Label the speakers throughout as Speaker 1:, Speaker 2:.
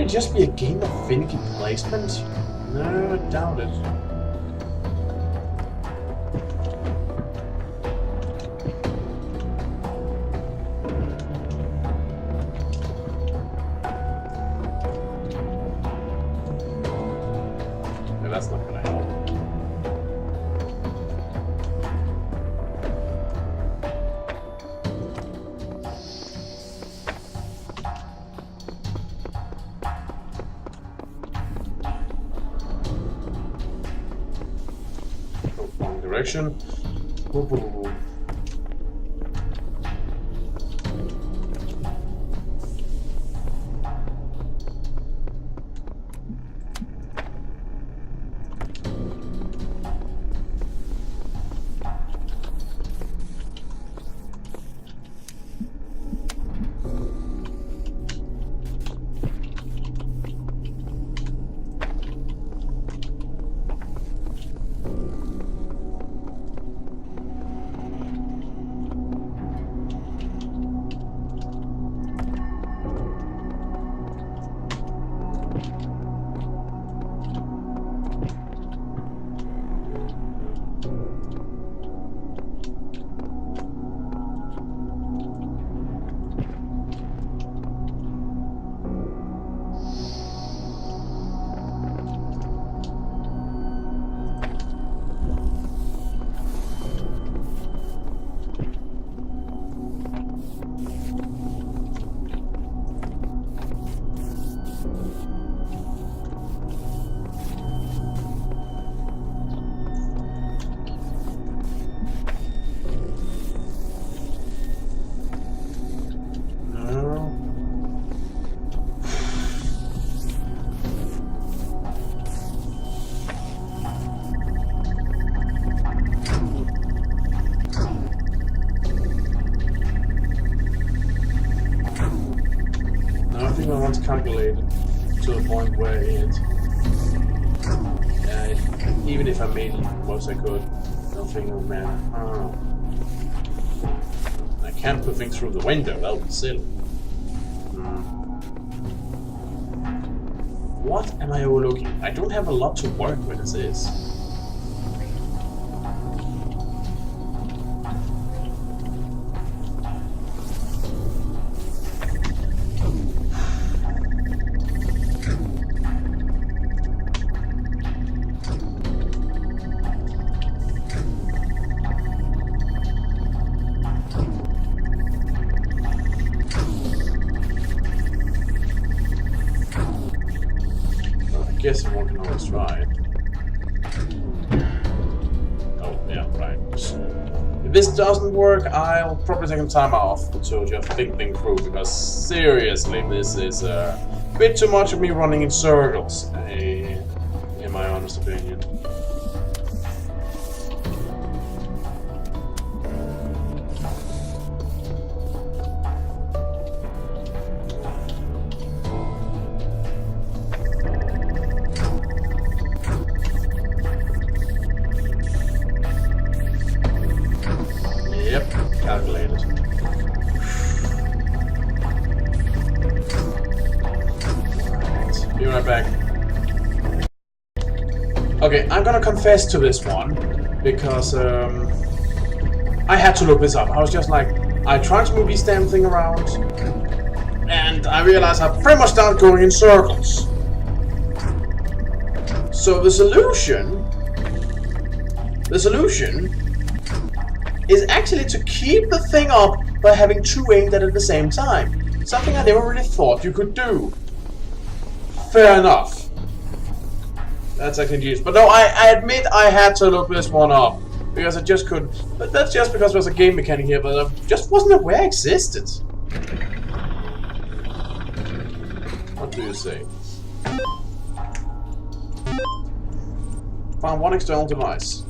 Speaker 1: it just be a game of finicky placement? No, I doubt it. No, that's not gonna help. Wrong direction. Ooh, ooh, ooh. Calculate to the point where it, even if I made the most I could, nothing will matter. I don't know. I can't put things through the window, that would be silly. What am I overlooking? I don't have a lot to work with as is. I guess one can always try. Oh, yeah, right. If this doesn't work, I'll probably take some time off to just think things through, because seriously, this is a bit too much of me running in circles, in my honest opinion. Calculated. Right. Be right back. Okay, I'm gonna confess to this one because I had to look this up. I was just like, I tried to move this damn thing around, and I realized I pretty much started going in circles. So the solution is actually to keep the thing up by having two aimed at the same time. Something I never really thought you could do. Fair enough. That's actually used. But no, I admit I had to look this one up. Because I just couldn't. But that's just because there's a game mechanic here, but I just wasn't aware it existed. What do you say? Found one external device.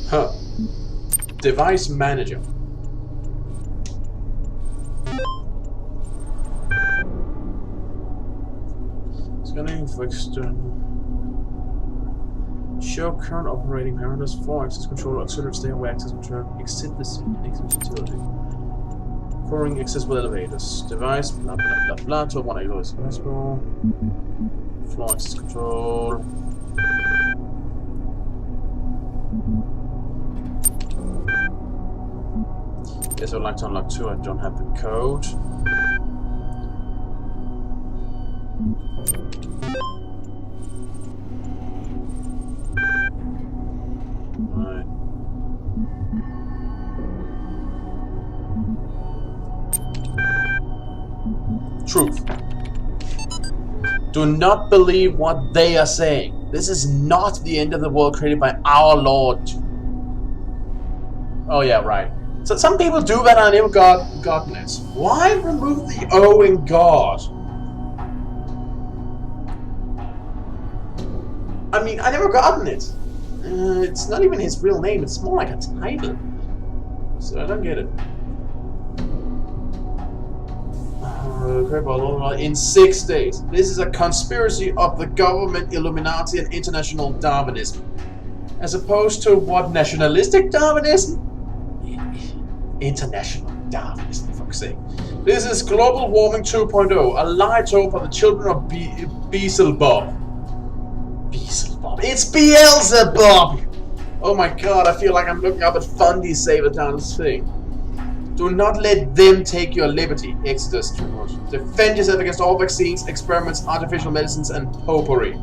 Speaker 1: Huh. Device manager. Scanning for external. Show current operating parameters for access control, auxiliary stay away access control, exit the scene, exit utility. Pouring accessible elevators. Device, blah blah blah blah. 12 elevators accessible. Floor access control. Yes, I would like to unlock 2. I don't have the code. Right. Truth. Do not believe what they are saying. This is not the end of the world created by our Lord. Oh yeah, right. So some people do that and I never gotten it. Why remove the O in God? I mean, I never gotten it. It's not even his real name. It's more like a title. So I don't get it. In 6 days. This is a conspiracy of the government, Illuminati, and international Darwinism. As opposed to what nationalistic Darwinism? International Darwinism, for fuck's sake. This is global warming 2.0, a lie told for the children of Beelzebub. Beelzebub. It's Beelzebub! Oh my god, I feel like I'm looking up at Fundy Saber down this thing. Do not let them take your liberty. Exodus 2. Defend yourself against all vaccines, experiments, artificial medicines, and popery.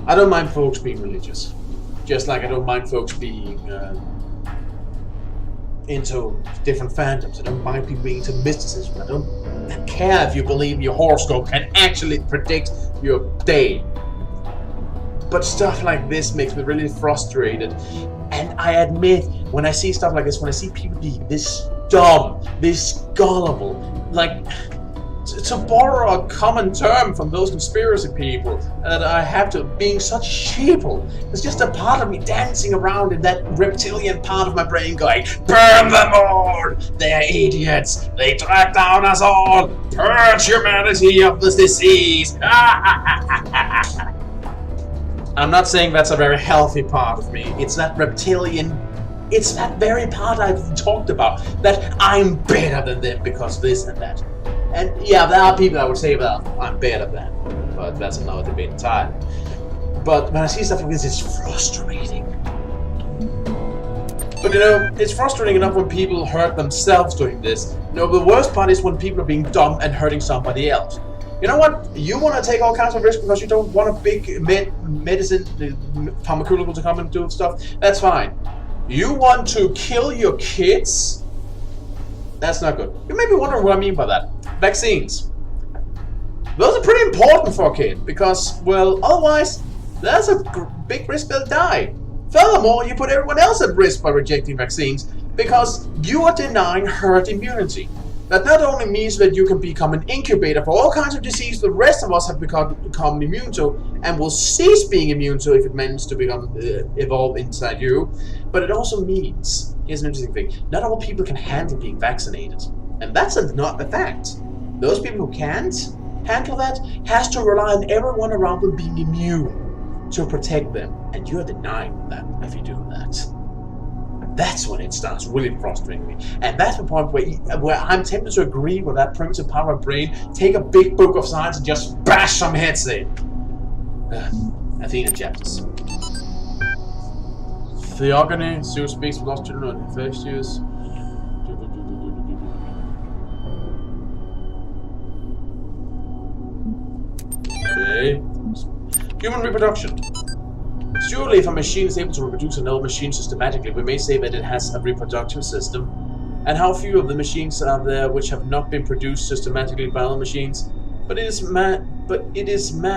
Speaker 1: I don't mind folks being religious. Just like I don't mind folks being into different fandoms. I don't mind people being into mysticism. I don't care if you believe your horoscope can actually predict your day. But stuff like this makes me really frustrated. And I admit, when I see stuff like this, when I see people be this dumb, this gullible, like, to borrow a common term from those conspiracy people, that I have to, being such sheeple, there's just a part of me dancing around in that reptilian part of my brain going, burn them all! They're idiots! They drag down us all! Purge humanity of this disease! I'm not saying that's a very healthy part of me. It's that reptilian, it's that very part I've talked about, that I'm better than them because this and that. And yeah, there are people that would say, well, I'm better than, but that's another debate entirely. But when I see stuff like this, it's frustrating. But you know, it's frustrating enough when people hurt themselves doing this. You know, the worst part is when people are being dumb and hurting somebody else. You know what? You want to take all kinds of risks because you don't want a big medicine, pharmaceutical to come and do stuff. That's fine. You want to kill your kids? That's not good. You may be wondering what I mean by that. Vaccines. Those are pretty important for a kid because, well, otherwise, there's a big risk they'll die. Furthermore, you put everyone else at risk by rejecting vaccines because you are denying herd immunity. That not only means that you can become an incubator for all kinds of disease the rest of us have become immune to and will cease being immune to if it manages to become evolve inside you, but it also means, here's an interesting thing, not all people can handle being vaccinated. And that's not a fact. Those people who can't handle that has to rely on everyone around them being immune to protect them. And you're denying that if you do that. That's when it starts really frustrating me. And that's the point where I'm tempted to agree with that primitive part of my brain, take a big book of science and just bash some heads in. Athena chapters. Theogony, Zeus speaks with lost children and infectious. Okay. Human reproduction. Surely if a machine is able to reproduce another machine systematically, we may say that it has a reproductive system. And how few of the machines are there which have not been produced systematically by other machines? But it is man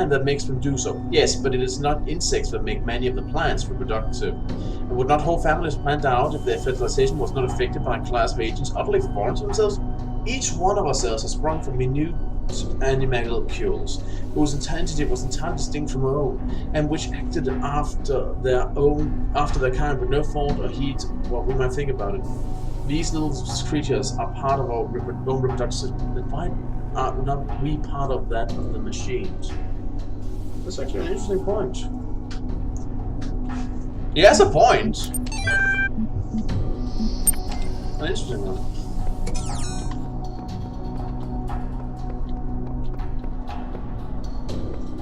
Speaker 1: that makes them do so. Yes, but it is not insects that make many of the plants reproductive. And would not whole families plant out if their fertilization was not affected by a class of agents utterly foreign to themselves? Each one of our cells has sprung from minute animalcules, whose intensity was entirely distinct from our own, and which acted after their kind with no thought or heed what we might think about it. These little creatures are part of our own reproductive system. Then why are not we part of that of the machines? That's actually an interesting point. He has a point. An interesting one.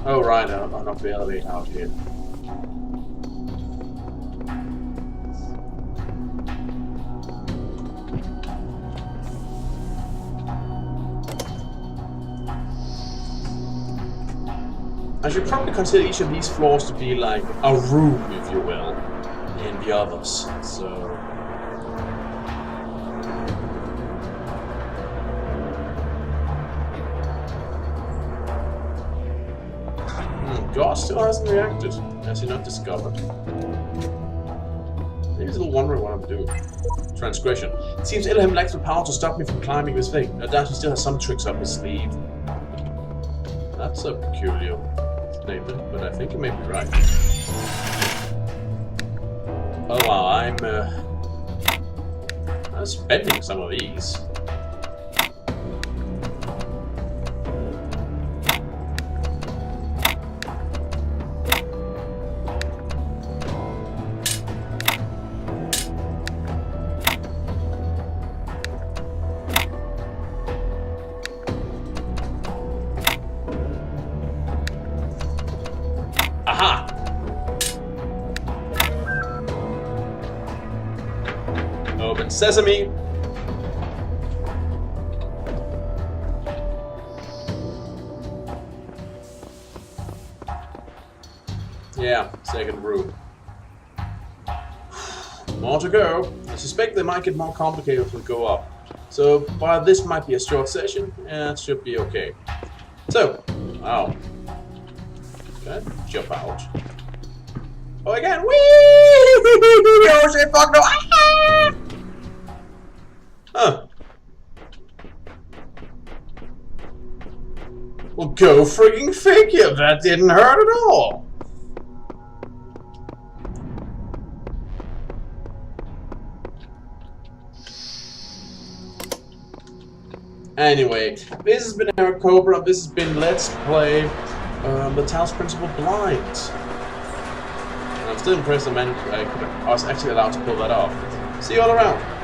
Speaker 1: Oh right, I'll not be elevating out here. I should probably consider each of these floors to be like a room, if you will, in the others. So. God still hasn't reacted. Has he not discovered? Maybe he's a little wondering what I'm doing. Transgression. It seems Elohim lacks the power to stop me from climbing this thing. No doubt he still has some tricks up his sleeve. That's a peculiar statement, but I think you may be right. Oh wow, I'm spending some of these. Aha! Open sesame! Yeah, second room. More to go. I suspect they might get more complicated as we go up. So, while this might be a short session, it should be okay. So, wow. Okay, jump out. Oh, again! Whee! Oh shit, fuck no! Ah! Huh. Well, go frigging figure! That didn't hurt at all! Anyway, this has been Eric Cobra, this has been Let's Play the Talos Principle Blind. And I'm still impressed that I was actually allowed to pull that off. See you all around!